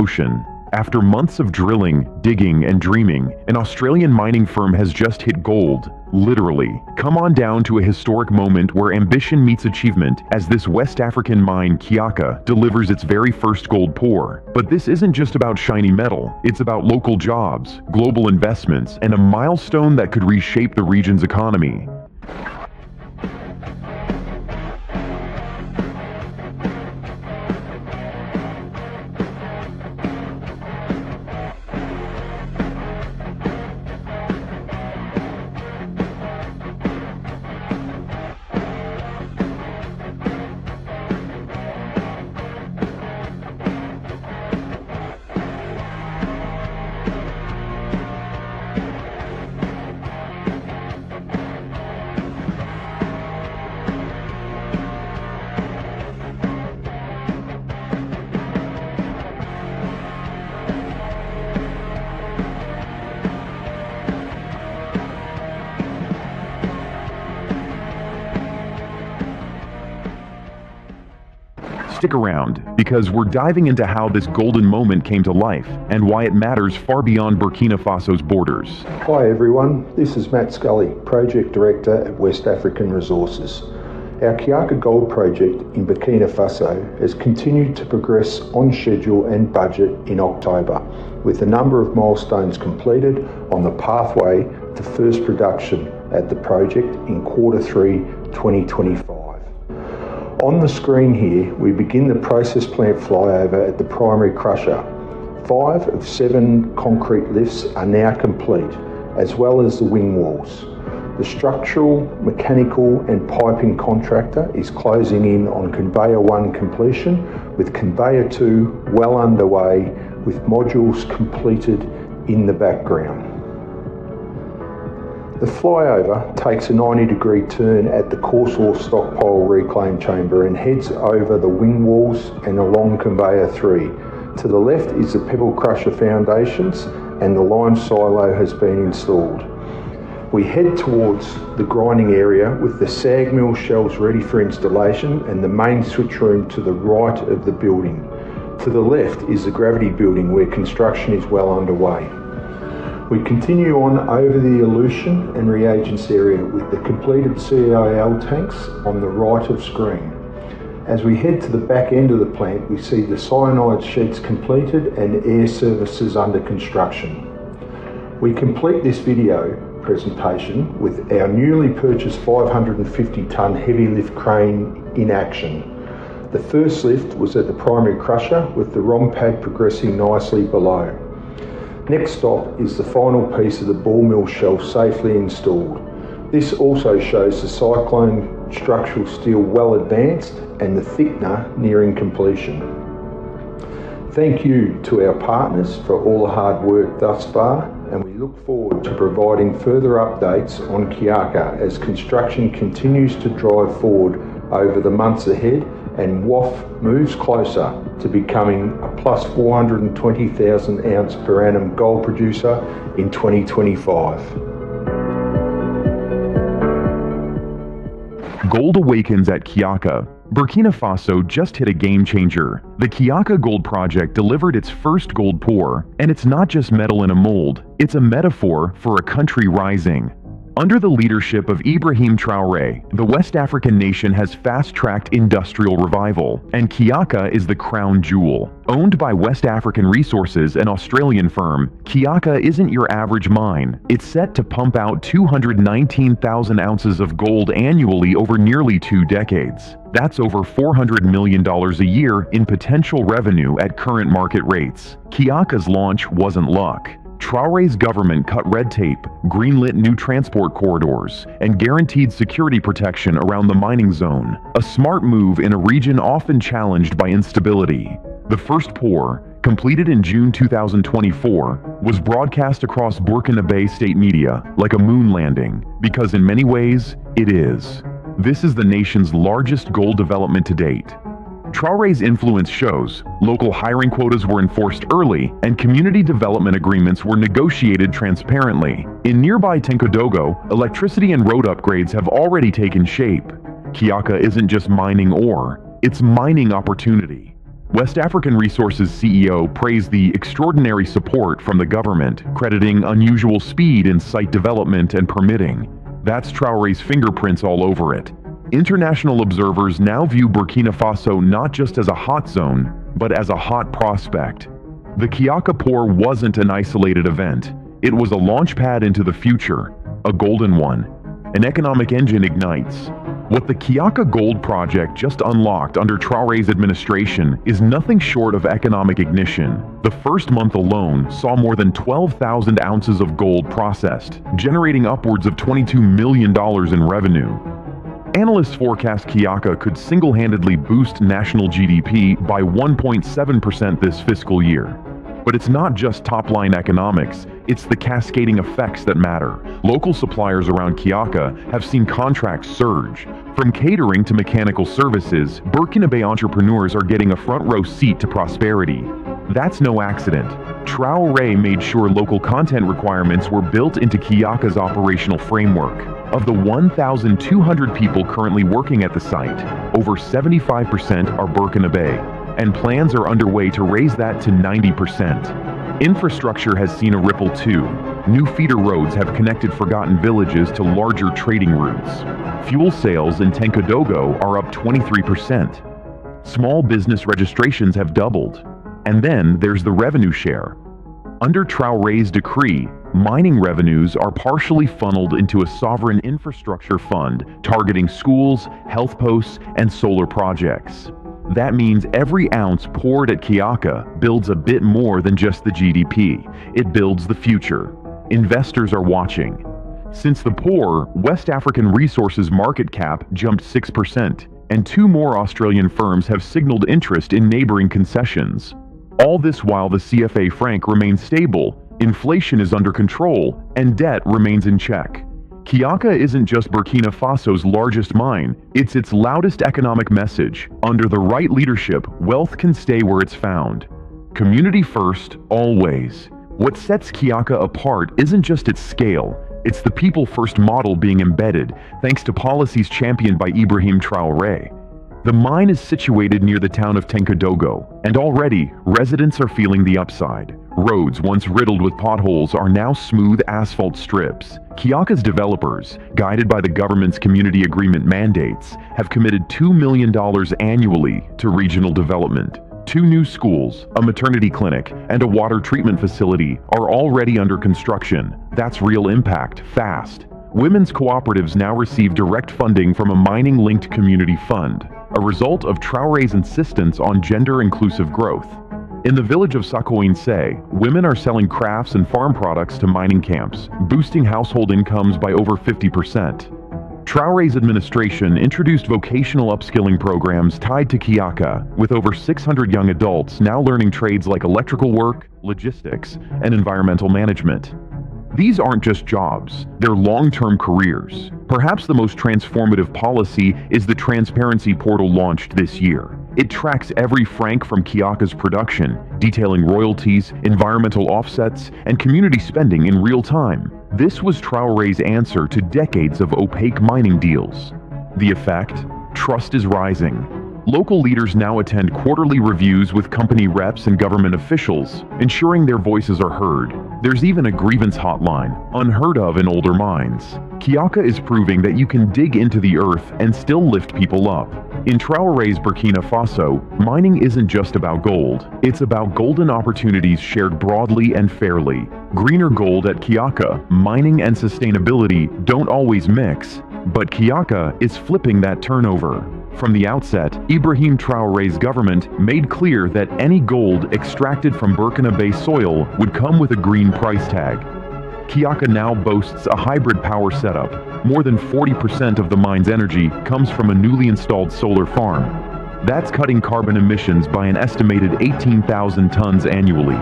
Ocean. After months of drilling, digging, and dreaming, an Australian mining firm has just hit gold. Literally. Come on down to a historic moment where ambition meets achievement as this West African mine, Kiaka, delivers its very first gold pour. But this isn't just about shiny metal. It's about local jobs, global investments, and a milestone that could reshape the region's economy. Stick around, because we're diving into how this golden moment came to life and why it matters far beyond Burkina Faso's borders. Hi everyone, this is Matt Scully, Project Director at West African Resources. Our Kiaka Gold project in Burkina Faso has continued to progress on schedule and budget in October, with a number of milestones completed on the pathway to first production at the project in Q3 2025. On the screen here, we begin the process plant flyover at the primary crusher. 5 of 7 concrete lifts are now complete, as well as the wing walls. The structural, mechanical and piping contractor is closing in on Conveyor 1 completion, with Conveyor 2 well underway, with modules completed in the background. The flyover takes a 90-degree turn at the coarse ore stockpile reclaim chamber and heads over the wing walls and along Conveyor 3. To the left is the pebble crusher foundations and the lime silo has been installed. We head towards the grinding area with the SAG mill shells ready for installation and the main switch room to the right of the building. To the left is the gravity building where construction is well underway. We continue on over the elution and reagents area with the completed CIL tanks on the right of screen. As we head to the back end of the plant, we see the cyanide sheets completed and air services under construction. We complete this video presentation with our newly purchased 550-tonne heavy lift crane in action. The first lift was at the primary crusher with the ROM pad progressing nicely below. Next stop is the final piece of the ball mill shell safely installed. This also shows the cyclone structural steel well advanced and the thickener nearing completion. Thank you to our partners for all the hard work thus far, and we look forward to providing further updates on Kiaka as construction continues to drive forward over the months ahead and WAF moves closer to becoming a plus 420,000 ounce per annum gold producer in 2025. Gold awakens at Kiaka. Burkina Faso just hit a game changer. The Kiaka Gold Project delivered its first gold pour, and it's not just metal in a mold, it's a metaphor for a country rising. Under the leadership of Ibrahim Traoré, the West African nation has fast-tracked industrial revival, and Kiaka is the crown jewel. Owned by West African Resources, an Australian firm, Kiaka isn't your average mine. It's set to pump out 219,000 ounces of gold annually over nearly 2 decades. That's over $400 million a year in potential revenue at current market rates. Kiaka's launch wasn't luck. Traoré's government cut red tape, greenlit new transport corridors, and guaranteed security protection around the mining zone, a smart move in a region often challenged by instability. The first pour, completed in June 2024, was broadcast across Burkinabe state media like a moon landing, because in many ways, it is. This is the nation's largest gold development to date. Traoré's influence shows. Local hiring quotas were enforced early, and community development agreements were negotiated transparently. In nearby Tenkodogo, electricity and road upgrades have already taken shape. Kiaka isn't just mining ore, it's mining opportunity. West African Resources CEO praised the extraordinary support from the government, crediting unusual speed in site development and permitting. That's Traoré's fingerprints all over it. International observers now view Burkina Faso not just as a hot zone, but as a hot prospect. The Kiaka Pour wasn't an isolated event. It was a launchpad into the future, a golden one. An economic engine ignites. What the Kiaka Gold Project just unlocked under Traoré's administration is nothing short of economic ignition. The first month alone saw more than 12,000 ounces of gold processed, generating upwards of $22 million in revenue. Analysts forecast Kiaka could single-handedly boost national GDP by 1.7% this fiscal year. But it's not just top-line economics, it's the cascading effects that matter. Local suppliers around Kiaka have seen contracts surge. From catering to mechanical services, Burkinabe entrepreneurs are getting a front-row seat to prosperity. That's no accident. Traoré made sure local content requirements were built into Kiaka's operational framework. Of the 1,200 people currently working at the site, over 75% are Burkinabe, and plans are underway to raise that to 90%. Infrastructure has seen a ripple too. New feeder roads have connected forgotten villages to larger trading routes. Fuel sales in Tenkodogo are up 23%. Small business registrations have doubled. And then there's the revenue share. Under Traoré's decree, mining revenues are partially funneled into a sovereign infrastructure fund targeting schools, health posts, and solar projects. That means every ounce poured at Kiaka builds a bit more than just the GDP. It builds the future. Investors are watching. Since the pour, West African Resources market cap jumped 6%, and 2 more Australian firms have signaled interest in neighboring concessions. All this while the CFA franc remains stable, inflation is under control, and debt remains in check. Kiaka isn't just Burkina Faso's largest mine, it's its loudest economic message. Under the right leadership, wealth can stay where it's found. Community first, always. What sets Kiaka apart isn't just its scale, it's the people-first model being embedded, thanks to policies championed by Ibrahim Traoré. The mine is situated near the town of Tenkodogo, and already, residents are feeling the upside. Roads once riddled with potholes are now smooth asphalt strips. Kiaka's developers, guided by the government's community agreement mandates, have committed $2 million annually to regional development. 2 new schools, a maternity clinic, and a water treatment facility are already under construction. That's real impact, fast. Women's cooperatives now receive direct funding from a mining-linked community fund, a result of Traoré's insistence on gender-inclusive growth. In the village of Sakoinse, women are selling crafts and farm products to mining camps, boosting household incomes by over 50%. Traoré's administration introduced vocational upskilling programs tied to Kiaka, with over 600 young adults now learning trades like electrical work, logistics, and environmental management. These aren't just jobs, they're long-term careers. Perhaps the most transformative policy is the transparency portal launched this year. It tracks every franc from Kiaka's production, detailing royalties, environmental offsets, and community spending in real time. This was Traoré's answer to decades of opaque mining deals. The effect? Trust is rising. Local leaders now attend quarterly reviews with company reps and government officials, ensuring their voices are heard. There's even a grievance hotline, unheard of in older mines. Kiaka is proving that you can dig into the earth and still lift people up. In Traoré's Burkina Faso, mining isn't just about gold. It's about golden opportunities shared broadly and fairly. Greener gold at Kiaka, mining and sustainability don't always mix, but Kiaka is flipping that turnover. From the outset, Ibrahim Traoré's government made clear that any gold extracted from Burkinabe soil would come with a green price tag. Kiaka now boasts a hybrid power setup. More than 40% of the mine's energy comes from a newly installed solar farm. That's cutting carbon emissions by an estimated 18,000 tons annually.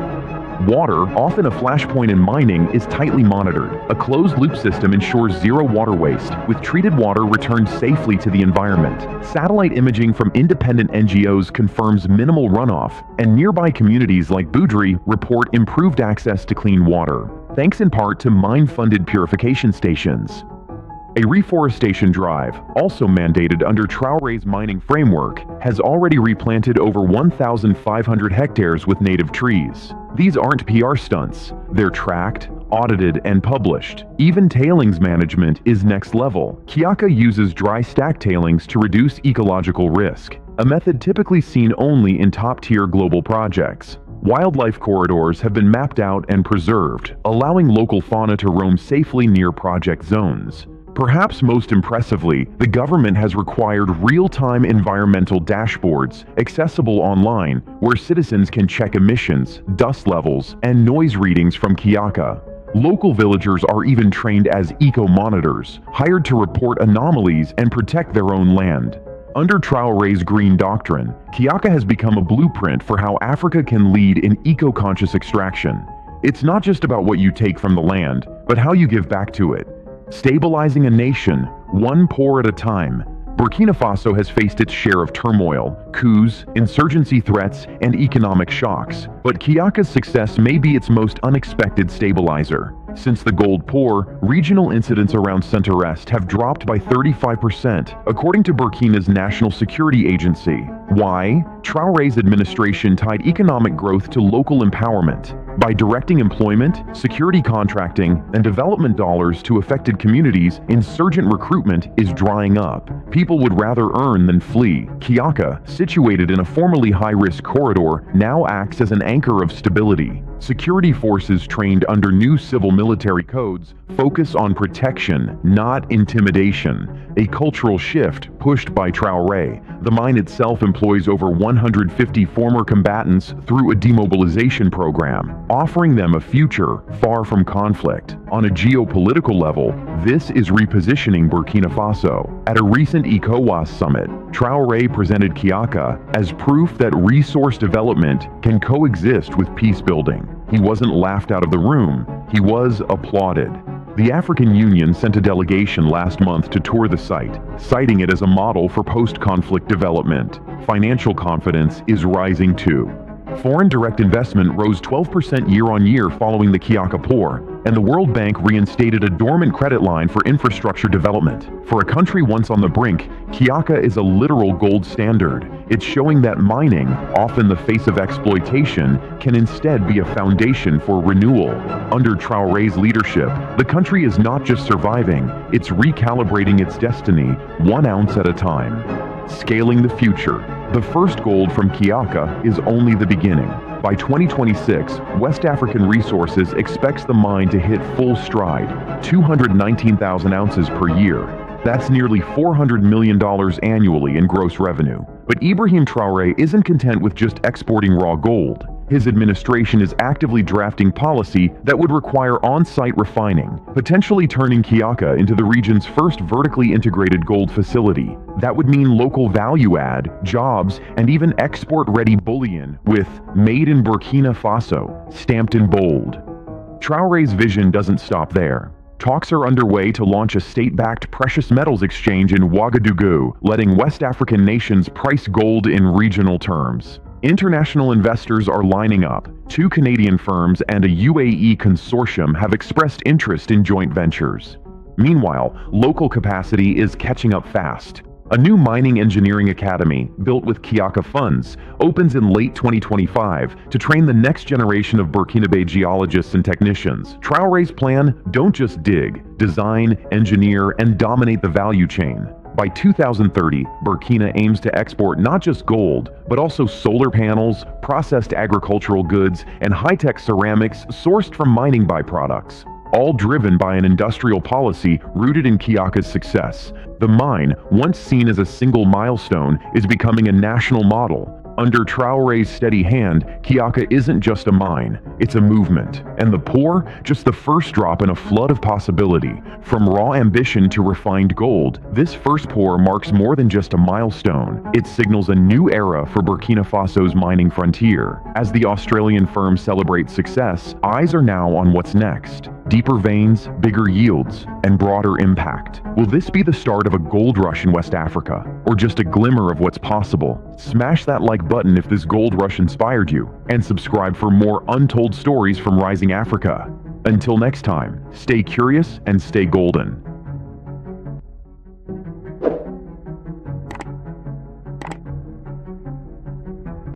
Water, often a flashpoint in mining, is tightly monitored. A closed-loop system ensures zero water waste, with treated water returned safely to the environment. Satellite imaging from independent NGOs confirms minimal runoff, and nearby communities like Boudry report improved access to clean water, thanks in part to mine-funded purification stations. A reforestation drive, also mandated under Traoré's mining framework, has already replanted over 1,500 hectares with native trees. These aren't PR stunts. They're tracked, audited, and published. Even tailings management is next level. Kiaka uses dry stack tailings to reduce ecological risk, a method typically seen only in top-tier global projects. Wildlife corridors have been mapped out and preserved, allowing local fauna to roam safely near project zones. Perhaps most impressively, the government has required real-time environmental dashboards accessible online where citizens can check emissions, dust levels, and noise readings from Kiaka. Local villagers are even trained as eco-monitors, hired to report anomalies and protect their own land. Under Traoré's Green Doctrine, Kiaka has become a blueprint for how Africa can lead in eco-conscious extraction. It's not just about what you take from the land, but how you give back to it. Stabilizing a nation, one pore at a time, Burkina Faso has faced its share of turmoil, coups, insurgency threats, and economic shocks. But Kiaka's success may be its most unexpected stabilizer. Since the gold pour, regional incidents around Centre-Est have dropped by 35%, according to Burkina's National Security Agency. Why? Traoré's administration tied economic growth to local empowerment. By directing employment, security contracting, and development dollars to affected communities, insurgent recruitment is drying up. People would rather earn than flee. Kiaka, situated in a formerly high-risk corridor, now acts as an anchor of stability. Security forces trained under new civil military codes focus on protection, not intimidation, a cultural shift pushed by Traoré. The mine itself employs over 150 former combatants through a demobilization program, offering them a future far from conflict. On a geopolitical level, this is repositioning Burkina Faso. At a recent ECOWAS summit, Traoré presented Kiaka as proof that resource development can coexist with peace building. He wasn't laughed out of the room, he was applauded. The African Union sent a delegation last month to tour the site, citing it as a model for post-conflict development. Financial confidence is rising too. Foreign direct investment rose 12% year-on-year following the Kiaka pour, and the World Bank reinstated a dormant credit line for infrastructure development. For a country once on the brink, Kiaka is a literal gold standard. It's showing that mining, often the face of exploitation, can instead be a foundation for renewal. Under Traoré's leadership, the country is not just surviving, it's recalibrating its destiny, 1 ounce at a time. Scaling the future. The first gold from Kiaka is only the beginning. By 2026, West African Resources expects the mine to hit full stride, 219,000 ounces per year. That's nearly $400 million annually in gross revenue. But Ibrahim Traoré isn't content with just exporting raw gold. His administration is actively drafting policy that would require on-site refining, potentially turning Kiaka into the region's first vertically integrated gold facility. That would mean local value add, jobs, and even export-ready bullion with "Made in Burkina Faso" stamped in bold. Traoré's vision doesn't stop there. Talks are underway to launch a state-backed precious metals exchange in Ouagadougou, letting West African nations price gold in regional terms. International investors are lining up. 2 Canadian firms and a UAE consortium have expressed interest in joint ventures. Meanwhile, local capacity is catching up fast. A new mining engineering academy, built with Kiaka funds, opens in late 2025 to train the next generation of Burkinabe geologists and technicians. Traoré's plan: don't just dig, design, engineer, and dominate the value chain. By 2030, Burkina aims to export not just gold, but also solar panels, processed agricultural goods, and high-tech ceramics sourced from mining byproducts. All driven by an industrial policy rooted in Kiaka's success. The mine, once seen as a single milestone, is becoming a national model. Under Traoré's steady hand, Kiaka isn't just a mine, it's a movement. And the pour, just the first drop in a flood of possibility. From raw ambition to refined gold, this first pour marks more than just a milestone. It signals a new era for Burkina Faso's mining frontier. As the Australian firm celebrates success, eyes are now on what's next. Deeper veins, bigger yields, and broader impact. Will this be the start of a gold rush in West Africa? Or just a glimmer of what's possible? Smash that like button if this gold rush inspired you, and subscribe for more untold stories from Rising Africa. Until next time, stay curious and stay golden.